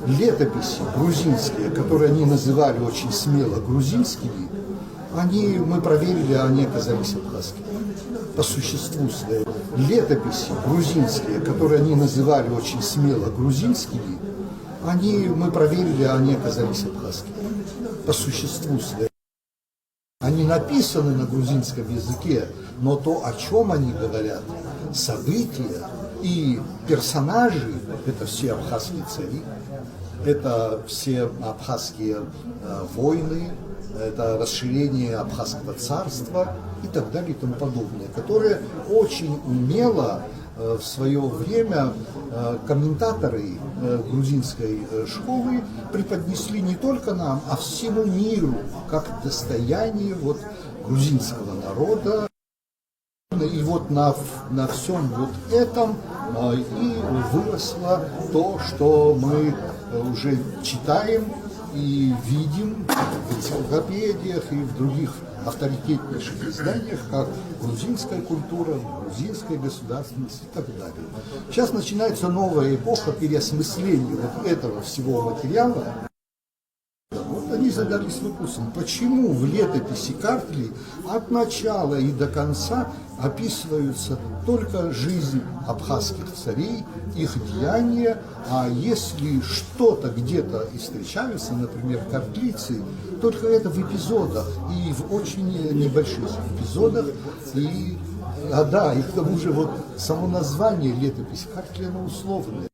Летописи грузинские, которые они называли очень смело грузинскими, мы проверили, они оказались абхазскими. По существу своему. Летописи грузинские, которые они называли очень смело грузинскими, мы проверили, они оказались абхазскими. По существу своему. Они написаны на грузинском языке, но то, о чем они говорят, события и персонажи, это все абхазские цари, это все абхазские войны, это расширение абхазского царства и так далее и тому подобное, которые очень умело в свое время комментаторы грузинской школы преподнесли не только нам, а всему миру, как достояние грузинского народа. И на всем этом и выросло то, что мы уже читаем и видим в энциклопедиях и в других авторитетнейших изданиях, как грузинская культура, грузинская государственность и так далее. Сейчас начинается новая эпоха переосмысления этого всего материала. Они задались вопросом, почему в летописи Картли от начала и до конца описываются только жизнь абхазских царей, их деяния, а если что-то где-то и встречаются, например, картлийцы, только это в эпизодах и в очень небольших эпизодах. И к тому же само название летопись Картли, оно условное.